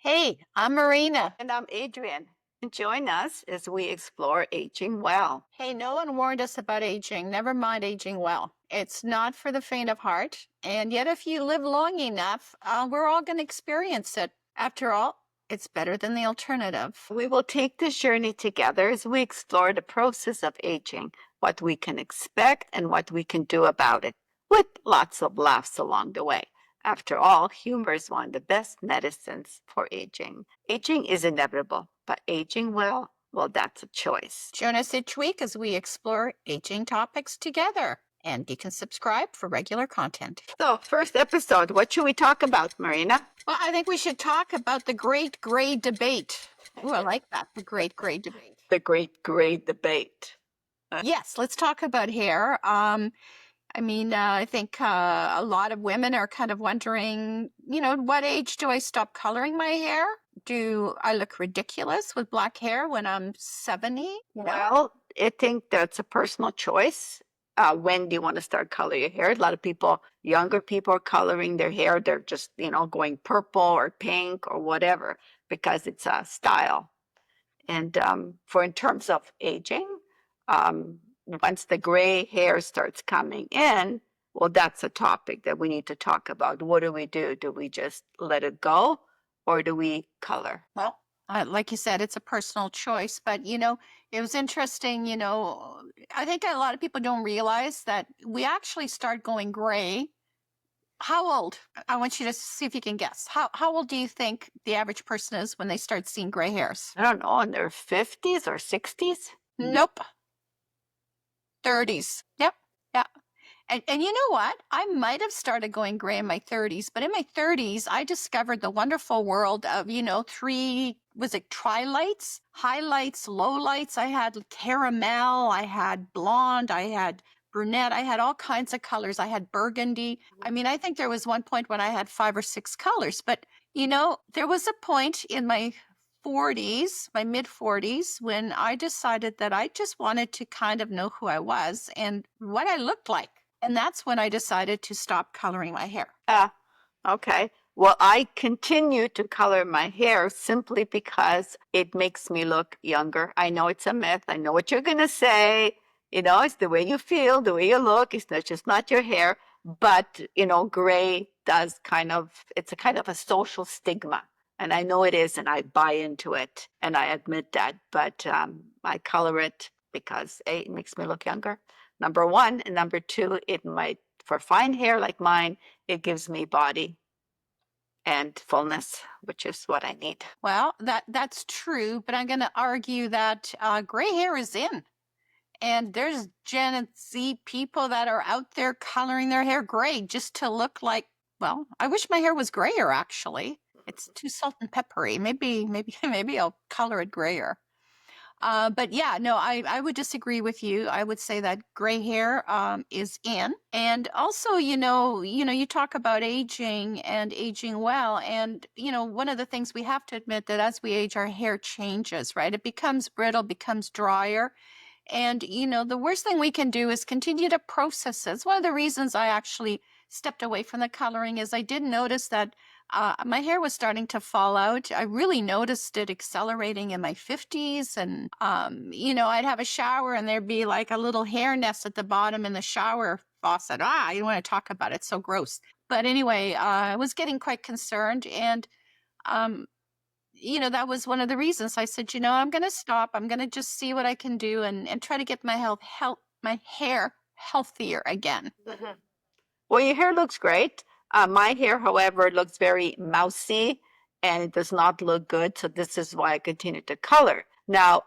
Hey, I'm Marina. And I'm Adriane. Join us as we explore aging well. Hey, no one warned us about aging. Never mind aging well. It's not for the faint of heart. And yet, if you live long enough, we're all going to experience it. After all, it's better than the alternative. We will take this journey together as we explore the process of aging, what we can expect, and what we can do about it, with lots of laughs along the way. After all, humor is one of the best medicines for aging. Aging is inevitable, but aging well, that's a choice. Join us each week as we explore aging topics together. And you can subscribe for regular content. So, first episode, what should we talk about, Marina? Well, I think we should talk about the great gray debate. Ooh, I like that. The great gray debate. The great gray debate. Yes, let's talk about hair. I think a lot of women are kind of wondering, what age do I stop coloring my hair? Do I look ridiculous with black hair when I'm 70? Well, I think that's a personal choice. When do you want to start coloring your hair? A lot of people, younger people, are coloring their hair. They're just, going purple or pink or whatever because it's a style. And for in terms of aging, um, once the gray hair starts coming in, well, that's a topic that we need to talk about. What do we do? Do we just let it go or do we color? Well, like you said, it's a personal choice, but it was interesting. I think a lot of people don't realize that we actually start going gray. How old? I want you to see if you can guess. How old do you think the average person is when they start seeing gray hairs? I don't know, in their 50s or 60s? Nope. 30s. Yep. Yeah. And you know what? I might have started going gray in my 30s, but in my 30s, I discovered the wonderful world of, was it trilights, highlights, lowlights? I had caramel, I had blonde, I had brunette, I had all kinds of colors. I had burgundy. I mean, I think there was one point when I had 5 or 6 colors, but there was a point in my 40s, my mid 40s, when I decided that I just wanted to kind of know who I was and what I looked like. And that's when I decided to stop coloring my hair. Okay. Well, I continue to color my hair simply because it makes me look younger. I know it's a myth. I know what you're going to say. It's the way you feel, the way you look. It's not just not your hair. But, gray does it's a kind of a social stigma. And I know it is, and I buy into it, and I admit that. But I color it because A, it makes me look younger. Number one. And number two, for fine hair like mine, it gives me body and fullness, which is what I need. Well, that's true, but I'm going to argue that gray hair is in. And there's Gen Z people that are out there coloring their hair gray just to look like, well, I wish my hair was grayer, actually. It's too salt and peppery. Maybe I'll color it grayer. But yeah, no, I would disagree with you. I would say that gray hair is in. And also, you talk about aging and aging well. And, one of the things we have to admit that as we age, our hair changes, right? It becomes brittle, becomes drier. And, the worst thing we can do is continue to process it. It's one of the reasons I actually stepped away from the coloring is I did notice that my hair was starting to fall out. I really noticed it accelerating in my 50s. And, I'd have a shower and there'd be like a little hair nest at the bottom in the shower faucet. I don't want to talk about it. It's so gross. But anyway, I was getting quite concerned. And, that was one of the reasons I said, I'm going to stop. I'm going to just see what I can do and try to get my my hair healthier again. Mhm. Well, your hair looks great. My hair, however, looks very mousy and it does not look good. So this is why I continue to color. Now,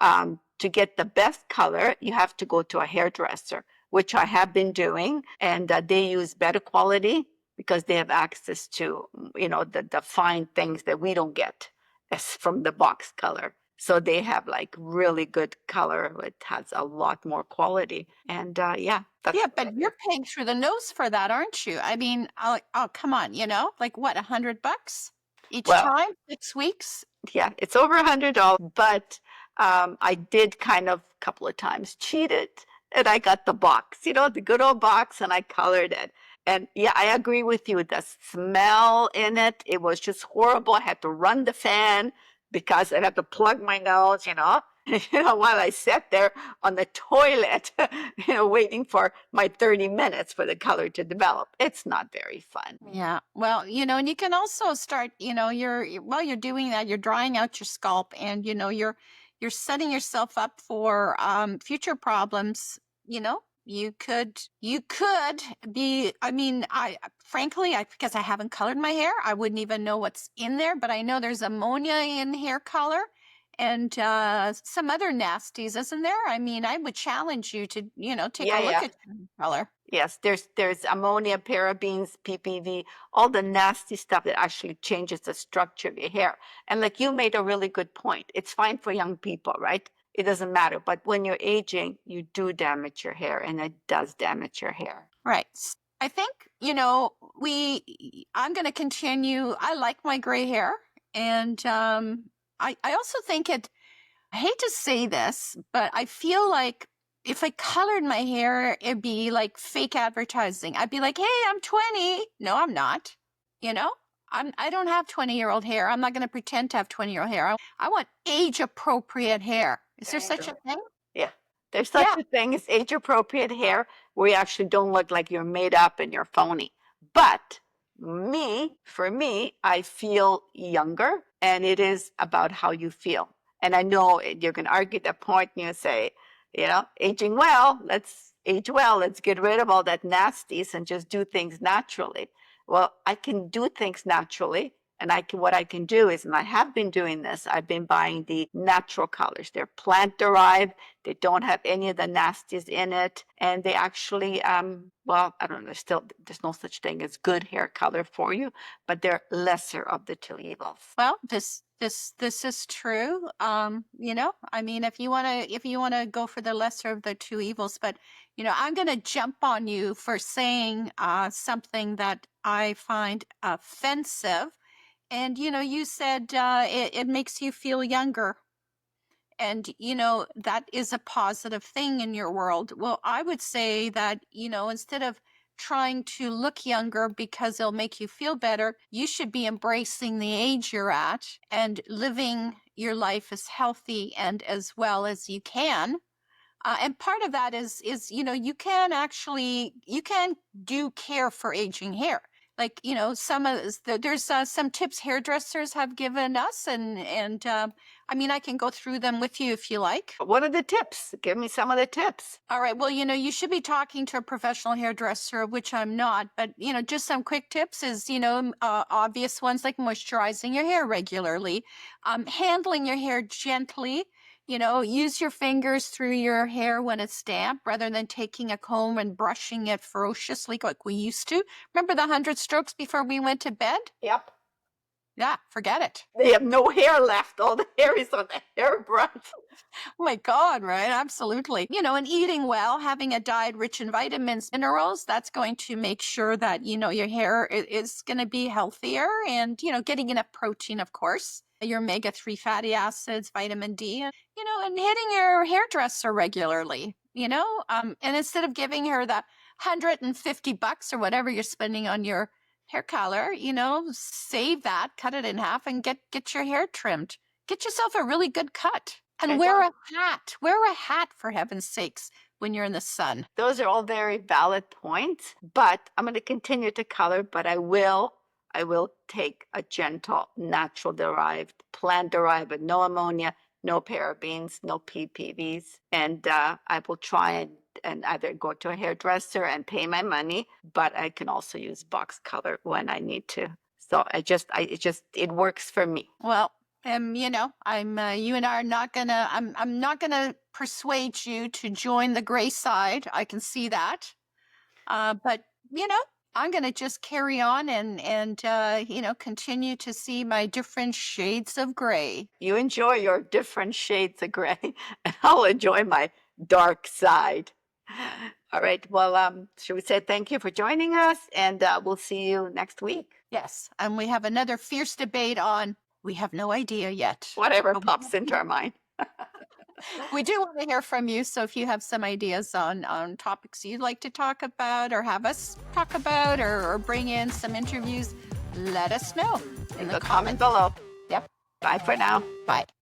to get the best color, you have to go to a hairdresser, which I have been doing, and they use better quality because they have access to, the fine things that we don't get as from the box color. So they have like really good color. It has a lot more quality. And yeah, that's Yeah, what I but do. you're paying through the nose for that, aren't you? I mean, oh, come on, like what, $100 each Well, time, 6 weeks? yeah, it's over $100, but I did kind of a couple of times cheat it, and I got the box, the good old box, and I colored it. And yeah, I agree with you. The smell in it, it was just horrible. I had to run the fan because I had to plug my nose, while I sat there on the toilet, waiting for my 30 minutes for the color to develop. It's not very fun. Yeah. Well, and you can also start, while you're doing that, you're drying out your scalp, and you're setting yourself up for future problems. You could be, I mean, I frankly, because I haven't colored my hair, I wouldn't even know what's in there, but I know there's ammonia in hair color and some other nasties, isn't there? I mean, I would challenge you to, take Yeah, a look yeah. at your color. Yes, there's ammonia, parabens, PPV, all the nasty stuff that actually changes the structure of your hair. And like you made a really good point. It's fine for young people, right? It doesn't matter. But when you're aging, you do damage your hair, and it does damage your hair. Right. I think, I'm going to continue. I like my gray hair. And I also think I hate to say this, but I feel like if I colored my hair, it'd be like fake advertising. I'd be like, hey, I'm 20. No, I'm not. You know, I don't have 20-year-old hair. I'm not going to pretend to have 20-year-old hair. I want age appropriate hair. Is there There you such go. a thing? Yeah. There's such Yeah. a thing as age appropriate hair where you actually don't look like you're made up and you're phony. But for me, I feel younger, and it is about how you feel. And I know you're going to argue that point and you say, aging well, let's age well, let's get rid of all that nasties and just do things naturally. Well, I can do things naturally. And what I can do is, and I have been doing this, I've been buying the natural colors. They're plant derived. They don't have any of the nasties in it. And they actually, well, I don't know, there's no such thing as good hair color for you, but they're lesser of the two evils. Well, this is true. I mean, if you wanna go for the lesser of the two evils, but I'm gonna jump on you for saying something that I find offensive. And you said it makes you feel younger. And that is a positive thing in your world. Well, I would say that instead of trying to look younger because it'll make you feel better, you should be embracing the age you're at and living your life as healthy and as well as you can. And part of that is you can do care for aging hair. Like there's some tips hairdressers have given us, and I mean, I can go through them with you if you like. What are the tips? Give me some of the tips. All right. Well, you should be talking to a professional hairdresser, which I'm not. But just some quick tips is obvious ones like moisturizing your hair regularly, handling your hair gently. Use your fingers through your hair when it's damp rather than taking a comb and brushing it ferociously like we used to. Remember the 100 strokes before we went to bed? Yep. Yeah, forget it. They have no hair left. All the hair is on the hairbrush. Oh my God, right? Absolutely. And eating well, having a diet rich in vitamins, minerals, that's going to make sure that, your hair is going to be healthier and, getting enough protein, of course, your omega-3 fatty acids, vitamin D, and hitting your hairdresser regularly, and instead of giving her that $150 or whatever you're spending on your hair color, save that, cut it in half and get your hair trimmed. Get yourself a really good cut. And wear a hat. Wear a hat, for heaven's sakes, when you're in the sun. Those are all very valid points, but I'm going to continue to color, but I will take a gentle, natural derived, plant derived, but no ammonia, no parabens, no PPVs. And I will try and either go to a hairdresser and pay my money, but I can also use box color when I need to. So it works for me. Well, I'm you and I are not gonna. I'm not gonna persuade you to join the gray side. I can see that. But I'm gonna just carry on and continue to see my different shades of gray. You enjoy your different shades of gray, and I'll enjoy my dark side. All right. Well, should we say thank you for joining us, and we'll see you next week. Yes, and we have another fierce debate on. We have no idea yet. Whatever But pops into our mind. We do want to hear from you. So if you have some ideas on topics you'd like to talk about or have us talk about or bring in some interviews, let us know in Leave the a comment comments. below. Yep. Bye for now. Bye.